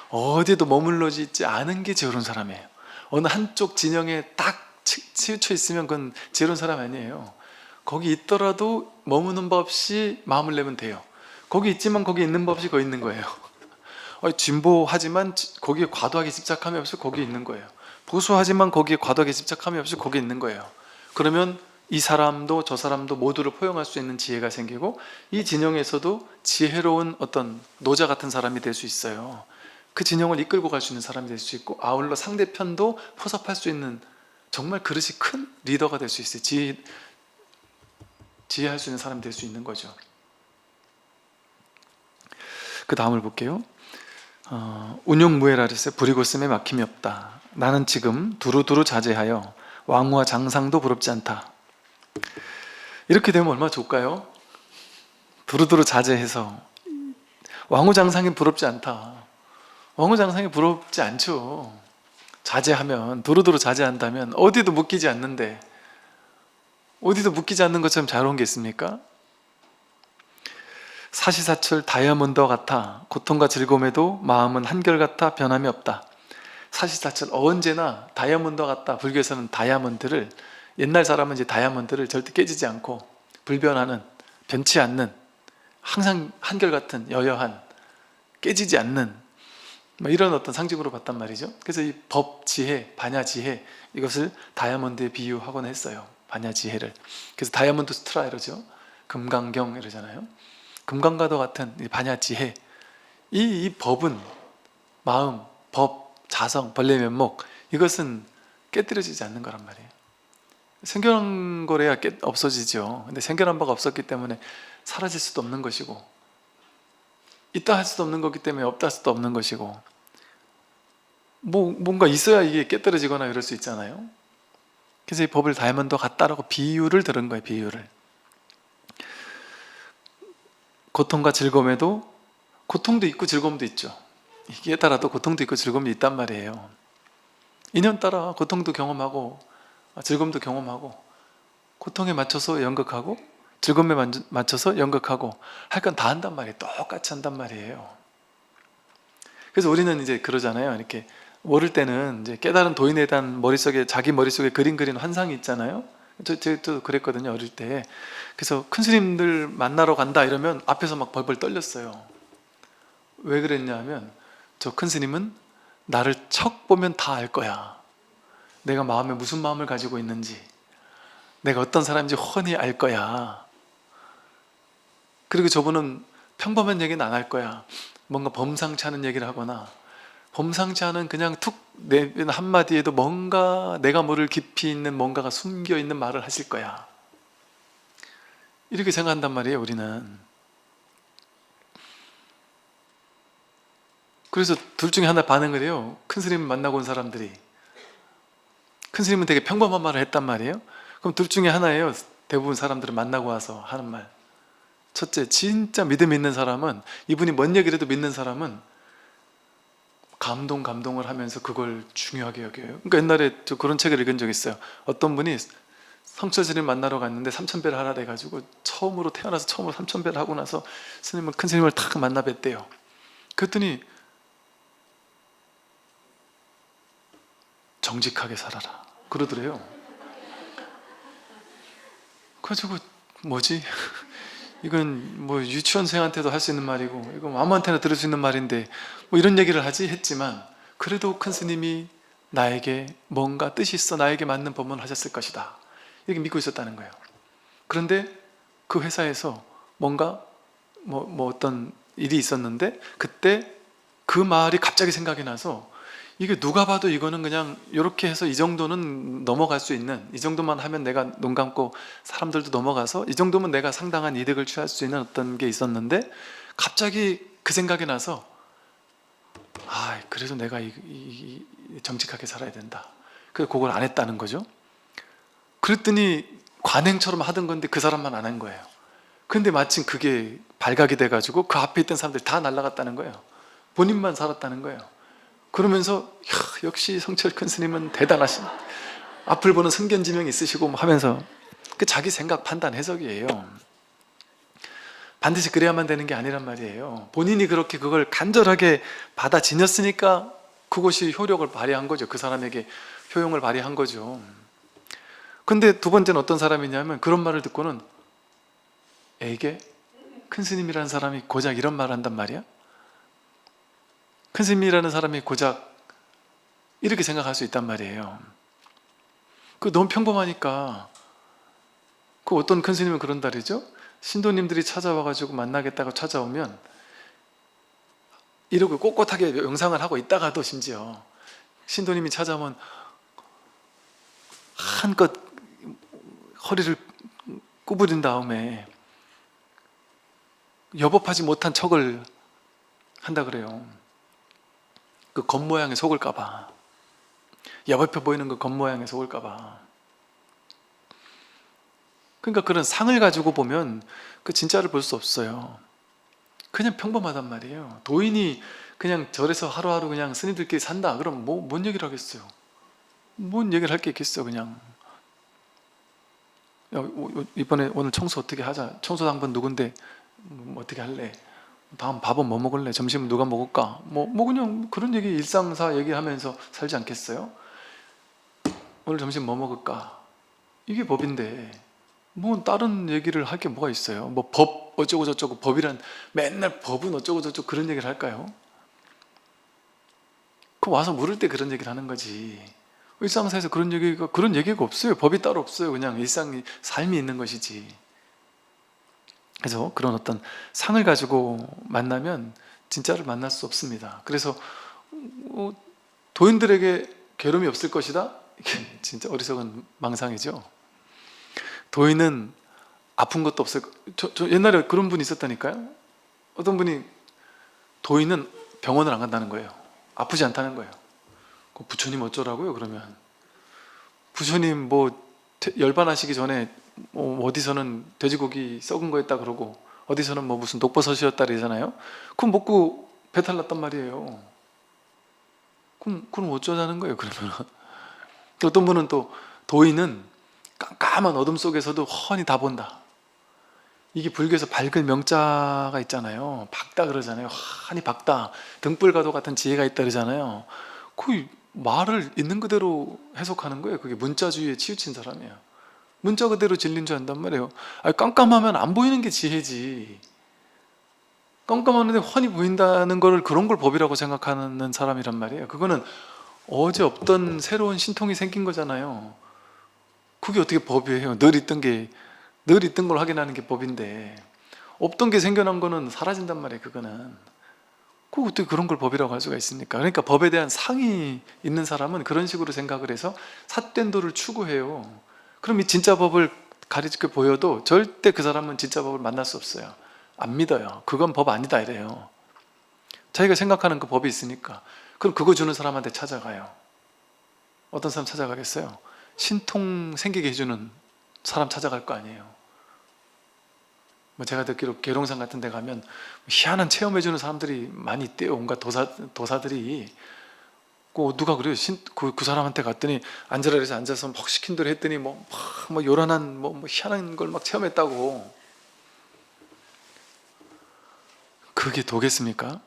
어디에도 머물러지 있지 않은 게 지혜로운 사람이에요. 어느 한쪽 진영에 딱 치우쳐 있으면 그건 지혜로운 사람 아니에요. 거기 있더라도 머무는 법 없이 마음을 내면 돼요. 거기 있지만 거기 있는 법 없이 거기 있는 거예요. 진보하지만 거기에 과도하게 집착함이 없이 거기 있는 거예요. 보수하지만 거기에 과도하게 집착함이 없이 거기 있는 거예요. 그러면 이 사람도 저 사람도 모두를 포용할 수 있는 지혜가 생기고, 이 진영에서도 지혜로운 어떤 노자 같은 사람이 될 수 있어요. 그 진영을 이끌고 갈 수 있는 사람이 될 수 있고, 아울러 상대편도 포섭할 수 있는 정말 그릇이 큰 리더가 될 수 있어요. 지혜할 수 있는 사람이 될 수 있는 거죠. 그 다음을 볼게요. 운용무해라 그랬어요. 부리고 씀에 막힘이 없다. 나는 지금 두루두루 자제하여 왕후와 장상도 부럽지 않다. 이렇게 되면 얼마나 좋을까요? 두루두루 자제해서 왕후 장상이 부럽지 않다. 왕후 장상이 부럽지 않죠. 자제하면, 두루두루 자제한다면 어디도 묶이지 않는데, 어디도 묶이지 않는 것처럼 자유로운 게 있습니까? 사시사철 다이아몬드와 같아 고통과 즐거움에도 마음은 한결같아 변함이 없다. 사시사철 언제나 다이아몬드와 같다. 불교에서는 다이아몬드를, 옛날 사람은 이제 다이아몬드를 절대 깨지지 않고 불변하는, 변치 않는, 항상 한결같은, 여여한, 깨지지 않는, 이런 어떤 상징으로 봤단 말이죠. 그래서 이 법, 지혜, 반야 지혜, 이것을 다이아몬드에 비유하곤 했어요. 반야 지혜를. 그래서 다이아몬드 스트라 이러죠. 금강경 이러잖아요. 금강과도 같은 반야 지혜, 이 법은 마음, 법, 자성, 벌레 면목, 이것은 깨뜨려지지 않는 거란 말이에요. 생겨난 거래야 없어지죠. 근데 생겨난 바가 없었기 때문에 사라질 수도 없는 것이고, 있다 할 수도 없는 거기 때문에 없다 할 수도 없는 것이고, 뭔가 있어야 이게 깨뜨려지거나 이럴 수 있잖아요. 그래서 이 법을 다이아몬드와 같다라고 비유를 들은 거예요. 비유를. 고통과 즐거움에도 고통도 있고 즐거움도 있죠. 이게 따라도 고통도 있고 즐거움도 있단 말이에요. 인연 따라 고통도 경험하고 즐거움도 경험하고, 고통에 맞춰서 연극하고 즐거움에 맞춰서 연극하고, 할 건 다 한단 말이에요. 똑같이 한단 말이에요. 그래서 우리는 이제 그러잖아요. 이렇게 모를 때는 이제 깨달은 도인에 대한 자기 머릿속에 그린 환상이 있잖아요. 저도 그랬거든요, 어릴 때. 그래서 큰 스님들 만나러 간다 이러면 앞에서 막 벌벌 떨렸어요. 왜 그랬냐 하면, 저 큰 스님은 나를 척 보면 다 알 거야. 내가 마음에 무슨 마음을 가지고 있는지, 내가 어떤 사람인지 훤히 알 거야. 그리고 저분은 평범한 얘기는 안 할 거야. 뭔가 범상치 않은 얘기를 하거나, 범상치 않은 그냥 툭 내뱉는 한마디에도 뭔가 내가 모를 깊이 있는 뭔가가 숨겨있는 말을 하실 거야. 이렇게 생각한단 말이에요, 우리는. 그래서 둘 중에 하나 반응을 해요. 큰 스님 만나고 온 사람들이. 큰 스님은 되게 평범한 말을 했단 말이에요. 그럼 둘 중에 하나예요. 대부분 사람들은 만나고 와서 하는 말. 첫째, 진짜 믿음 있는 사람은, 이분이 뭔 얘기를 해도 믿는 사람은 감동을 하면서 그걸 중요하게 여겨요. 그러니까 옛날에 저 그런 책을 읽은 적이 있어요. 어떤 분이 성철 스님 만나러 갔는데 3000배를 하라 해가지고 태어나서 처음으로 3000배를 하고 나서 큰 스님을 탁 만나 뵀대요. 그랬더니 정직하게 살아라 그러더래요. 그래가지고 뭐지? 이건 뭐 유치원생한테도 할 수 있는 말이고, 이건 아무한테나 들을 수 있는 말인데 뭐 이런 얘기를 하지 했지만, 그래도 큰 스님이 나에게 뭔가 뜻이 있어 나에게 맞는 법문을 하셨을 것이다, 이렇게 믿고 있었다는 거예요. 그런데 그 회사에서 뭔가 어떤 일이 있었는데, 그때 그 말이 갑자기 생각이 나서, 이게 누가 봐도 이거는 그냥 이렇게 해서 이 정도는 넘어갈 수 있는, 이 정도만 하면 내가 눈 감고 사람들도 넘어가서 이 정도면 내가 상당한 이득을 취할 수 있는 어떤 게 있었는데, 갑자기 그 생각이 나서, 그래서 내가 정직하게 살아야 된다. 그래서 그걸 안 했다는 거죠. 그랬더니 관행처럼 하던 건데 그 사람만 안 한 거예요. 근데 마침 그게 발각이 돼가지고 그 앞에 있던 사람들이 다 날아갔다는 거예요. 본인만 살았다는 거예요. 그러면서 역시 성철 큰 스님은 대단하신, 앞을 보는 선견지명이 있으시고 하면서, 그 자기 생각, 판단, 해석이에요. 반드시 그래야만 되는 게 아니란 말이에요. 본인이 그렇게 그걸 간절하게 받아 지녔으니까 그것이 효력을 발휘한 거죠. 그 사람에게 효용을 발휘한 거죠. 근데 두 번째는 어떤 사람이냐면, 그런 말을 듣고는 에게 큰 스님이라는 사람이 고작 이런 말을 한단 말이야? 큰 스님이라는 사람이 고작 이렇게 생각할 수 있단 말이에요. 그 너무 평범하니까. 그 어떤 큰 스님은 그런다 그러죠? 신도님들이 찾아와가지고 만나겠다고 찾아오면 이러고 꼿꼿하게 영상을 하고 있다가도, 심지어 신도님이 찾아오면 한껏 허리를 구부린 다음에 여법하지 못한 척을 한다 그래요. 그 겉모양에 속을까봐, 여법해 보이는 그 겉모양에 속을까봐. 그러니까 그런 상을 가지고 보면 그 진짜를 볼 수 없어요. 그냥 평범하단 말이에요. 도인이 그냥 절에서 하루하루 그냥 스님들끼리 산다 그럼 뭔 얘기를 하겠어요? 뭔 얘기를 할 게 있겠어. 그냥 이번에 오늘 청소 어떻게 하자, 청소 당번 누군데 어떻게 할래, 다음 밥은 뭐 먹을래, 점심은 누가 먹을까, 그냥 그런 얘기, 일상사 얘기하면서 살지 않겠어요? 오늘 점심 뭐 먹을까, 이게 법인데 다른 얘기를 할 게 뭐가 있어요? 법 어쩌고 저쩌고, 법이란 맨날 법은 어쩌고 저쩌고 그런 얘기를 할까요? 그 와서 물을 때 그런 얘기를 하는 거지. 일상사에서 그런 얘기가 없어요. 법이 따로 없어요. 그냥 일상 삶이 있는 것이지. 그래서 그런 어떤 상을 가지고 만나면 진짜를 만날 수 없습니다. 그래서 도인들에게 괴로움이 없을 것이다? 이게 진짜 어리석은 망상이죠. 도인은 아픈 것도 없을 저 옛날에 그런 분이 있었다니까요. 어떤 분이 도인은 병원을 안 간다는 거예요. 아프지 않다는 거예요. 부처님 어쩌라고요? 그러면 부처님 뭐 열반하시기 전에 어디서는 돼지고기 썩은 거 했다 그러고 어디서는 뭐 무슨 독버섯이었다 그러잖아요. 그럼 먹고 배탈 났단 말이에요. 그럼 어쩌자는 거예요? 그러면 어떤 분은 또 도인은 깜깜한 어둠 속에서도 훤히 다 본다. 이게 불교에서 밝은 명자가 있잖아요. 밝다 그러잖아요. 환히 밝다. 등불과도 같은 지혜가 있다 그러잖아요. 그 말을 있는 그대로 해석하는 거예요. 그게 문자주의에 치우친 사람이에요. 문자 그대로 진리인 줄 안단 말이에요. 아니, 깜깜하면 안 보이는 게 지혜지. 깜깜한데 훤히 보인다는 거를 그런 걸 법이라고 생각하는 사람이란 말이에요. 그거는 어제 없던 새로운 신통이 생긴 거잖아요. 그게 어떻게 법이에요? 늘 있던 걸 확인하는 게 법인데 없던 게 생겨난 거는 사라진단 말이에요. 그거는 어떻게 그런 걸 법이라고 할 수가 있습니까? 그러니까 법에 대한 상이 있는 사람은 그런 식으로 생각을 해서 삿된 도를 추구해요. 그럼 이 진짜 법을 가르쳐 보여도 절대 그 사람은 진짜 법을 만날 수 없어요. 안 믿어요. 그건 법 아니다 이래요. 자기가 생각하는 그 법이 있으니까. 그럼 그거 주는 사람한테 찾아가요. 어떤 사람 찾아가겠어요? 신통 생기게 해주는 사람 찾아갈 거 아니에요. 뭐 제가 듣기로 계룡산 같은 데 가면 희한한 체험해주는 사람들이 많이 있대요. 온갖 도사들이. 누가 그래요? 그 사람한테 갔더니 앉으라 그래서 앉아서 막 시킨 대로 했더니 뭐 요란한 희한한 걸 막 체험했다고. 그게 도겠습니까?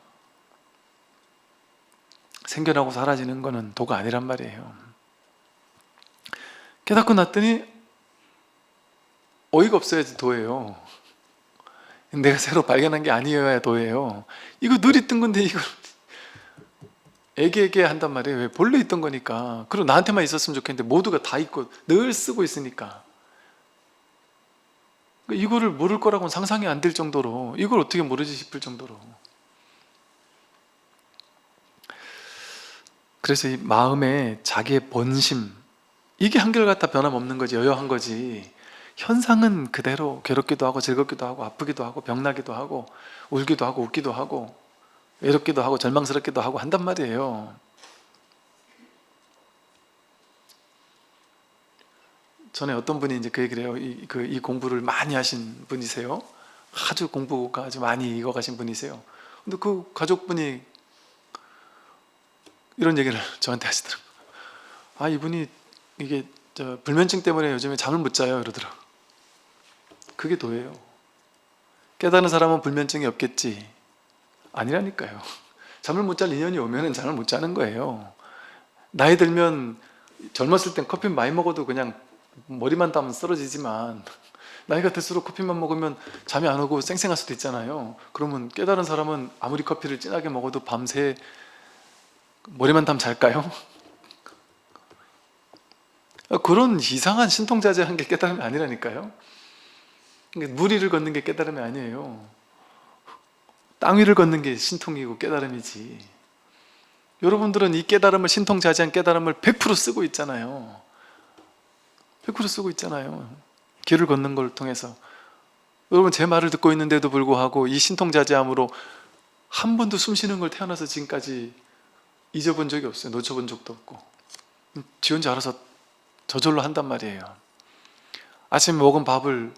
생겨나고 사라지는 거는 도가 아니란 말이에요. 깨닫고 났더니 어이가 없어야지 도예요. 내가 새로 발견한 게 아니어야 도예요. 이거 늘 있던 건데 이걸 애기에게 한단 말이에요. 왜? 본래 있던 거니까. 그리고 나한테만 있었으면 좋겠는데 모두가 다 있고 늘 쓰고 있으니까. 이거를 모를 거라고는 상상이 안 될 정도로, 이걸 어떻게 모르지 싶을 정도로. 그래서 이 마음에 자기의 본심, 이게 한결같아 변함없는 거지, 여여한 거지. 현상은 그대로 괴롭기도 하고 즐겁기도 하고 아프기도 하고 병나기도 하고 울기도 하고 웃기도 하고 외롭기도 하고 절망스럽기도 하고 한단 말이에요. 전에 어떤 분이 이제 그 얘기를 해요. 이 공부를 많이 하신 분이세요. 아주 공부가 아주 많이 익어가신 분이세요. 근데 그 가족분이 이런 얘기를 저한테 하시더라고요. 아, 이분이 이게 불면증 때문에 요즘에 잠을 못 자요 이러더라고요. 그게 도예요. 깨닫는 사람은 불면증이 없겠지. 아니라니까요. 잠을 못 잘 인연이 오면 잠을 못 자는 거예요. 나이 들면 젊었을 땐 커피 많이 먹어도 그냥 머리만 따면 쓰러지지만 나이가 들수록 커피만 먹으면 잠이 안 오고 쌩쌩할 수도 있잖아요. 그러면 깨달은 사람은 아무리 커피를 진하게 먹어도 밤새 머리만 따면 잘까요? 그런 이상한 신통자제한 게 깨달음이 아니라니까요. 물 위를 걷는 게 깨달음이 아니에요. 땅 위를 걷는 게 신통이고 깨달음이지. 여러분들은 이 깨달음을, 신통자제한 깨달음을 100% 쓰고 있잖아요. 100% 쓰고 있잖아요. 길을 걷는 걸 통해서. 여러분, 제 말을 듣고 있는데도 불구하고 이 신통자제함으로 한 번도 숨 쉬는 걸 태어나서 지금까지 잊어본 적이 없어요. 놓쳐본 적도 없고. 지 혼자 알아서 저절로 한단 말이에요. 아침에 먹은 밥을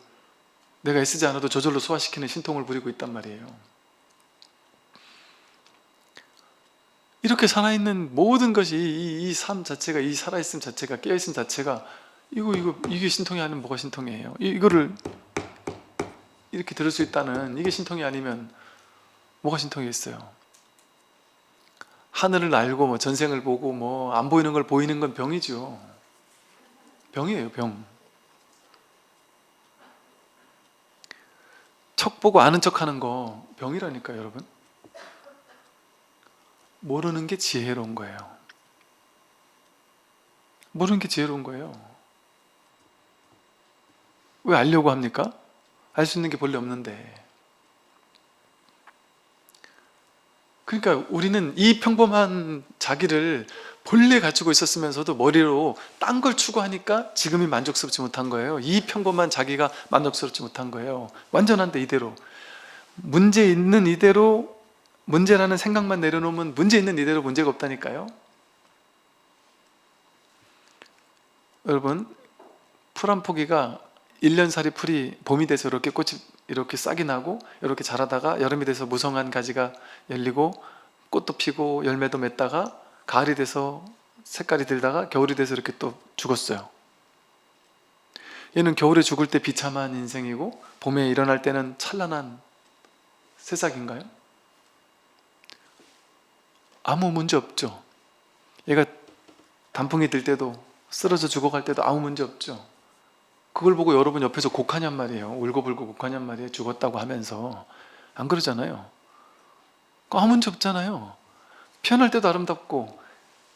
내가 애쓰지 않아도 저절로 소화시키는 신통을 부리고 있단 말이에요. 이렇게 살아있는 모든 것이 이 삶 자체가, 이 살아있음 자체가, 깨어있음 자체가 이게 신통이 아니면 뭐가 신통이에요? 이거를 이렇게 들을 수 있다는, 이게 신통이 아니면 뭐가 신통이겠어요? 하늘을 알고 전생을 보고 안 보이는 걸 보이는 건 병이죠. 병이에요, 병. 척 보고 아는 척 하는 거 병이라니까요, 여러분. 모르는 게 지혜로운 거예요. 모르는 게 지혜로운 거예요. 왜 알려고 합니까? 알 수 있는 게 본래 없는데. 그러니까 우리는 이 평범한 자기를 본래 갖추고 있었으면서도 머리로 딴 걸 추구하니까 지금이 만족스럽지 못한 거예요. 이 평범한 자기가 만족스럽지 못한 거예요. 완전한데 이대로, 문제 있는 이대로, 문제라는 생각만 내려놓으면 문제 있는 이대로 문제가 없다니까요. 여러분, 풀 한 포기가 1년살이 풀이 봄이 돼서 이렇게 꽃이 이렇게 싹이 나고 이렇게 자라다가 여름이 돼서 무성한 가지가 열리고 꽃도 피고 열매도 맺다가 가을이 돼서 색깔이 들다가 겨울이 돼서 이렇게 또 죽었어요. 얘는 겨울에 죽을 때 비참한 인생이고 봄에 일어날 때는 찬란한 새싹인가요? 아무 문제 없죠. 얘가 단풍이 들 때도 쓰러져 죽어갈 때도 아무 문제 없죠. 그걸 보고 여러분 옆에서 곡하냔 말이에요. 울고불고 곡하냔 말이에요. 죽었다고 하면서. 안 그러잖아요. 아무 문제 없잖아요. 피어날 때도 아름답고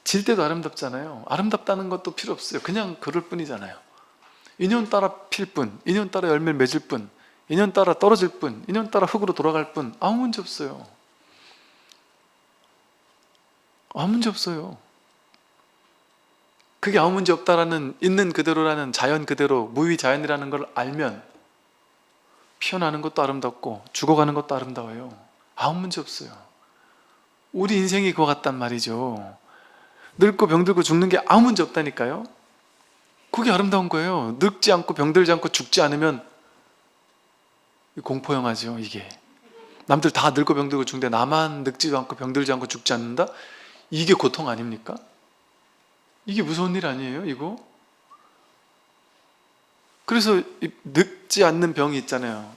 질 때도 아름답잖아요. 아름답다는 것도 필요 없어요. 그냥 그럴 뿐이잖아요. 인연 따라 필 뿐, 인연 따라 열매를 맺을 뿐, 인연 따라 떨어질 뿐, 인연 따라 흙으로 돌아갈 뿐, 아무 문제 없어요. 아무 문제 없어요. 그게 아무 문제 없다라는, 있는 그대로라는 자연 그대로 무위자연이라는 걸 알면 피어나는 것도 아름답고 죽어가는 것도 아름다워요. 아무 문제 없어요. 우리 인생이 그거 같단 말이죠. 늙고 병들고 죽는 게 아무 문제 없다니까요. 그게 아름다운 거예요. 늙지 않고 병들지 않고 죽지 않으면 공포 영화죠. 이게 남들 다 늙고 병들고 죽는데 나만 늙지 않고 병들지 않고 죽지 않는다? 이게 고통 아닙니까? 이게 무서운 일 아니에요, 이거? 그래서 늙지 않는 병이 있잖아요.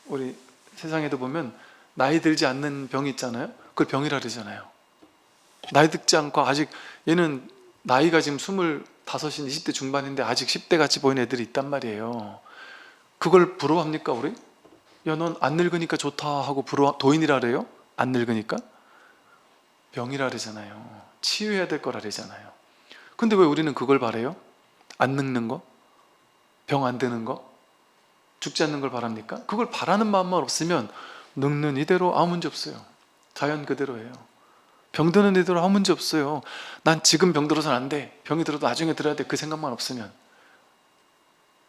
우리 세상에도 보면 나이 들지 않는 병이 있잖아요. 그걸 병이라 그러잖아요. 나이 늙지 않고 아직, 얘는 나이가 지금 25인 20대 중반인데 아직 10대 같이 보이는 애들이 있단 말이에요. 그걸 부러워합니까, 우리? 야, 넌 안 늙으니까 좋다 하고 도인이라 그래요? 안 늙으니까? 병이라 그러잖아요. 치유해야 될 거라 그러잖아요. 근데 왜 우리는 그걸 바래요? 안 늙는 거? 병 안 드는 거? 죽지 않는 걸 바랍니까? 그걸 바라는 마음만 없으면 늙는 이대로 아무 문제 없어요. 자연 그대로예요. 병드는 이대로 아무 문제 없어요. 난 지금 병들어서는 안 돼. 병이 들어도 나중에 들어야 돼. 그 생각만 없으면.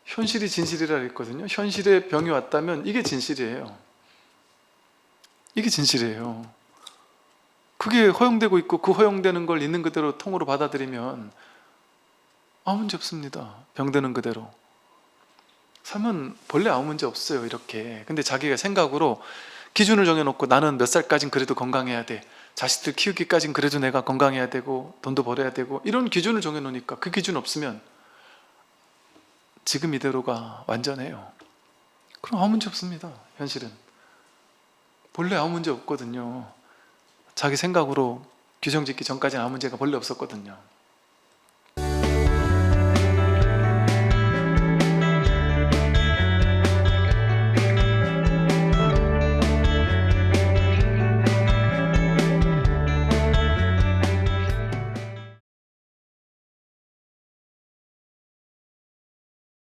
현실이 진실이라 했거든요. 현실에 병이 왔다면 이게 진실이에요. 이게 진실이에요. 그게 허용되고 있고 그 허용되는 걸 있는 그대로 통으로 받아들이면 아무 문제 없습니다. 병드는 그대로. 삶은 본래 아무 문제 없어요, 이렇게. 근데 자기가 생각으로 기준을 정해놓고 나는 몇 살까진 그래도 건강해야 돼. 자식들 키우기까진 그래도 내가 건강해야 되고 돈도 벌어야 되고 이런 기준을 정해놓으니까 그 기준 없으면 지금 이대로가 완전해요. 그럼 아무 문제 없습니다. 현실은. 본래 아무 문제 없거든요. 자기 생각으로 규정 짓기 전까지는 아무 문제가 본래 없었거든요.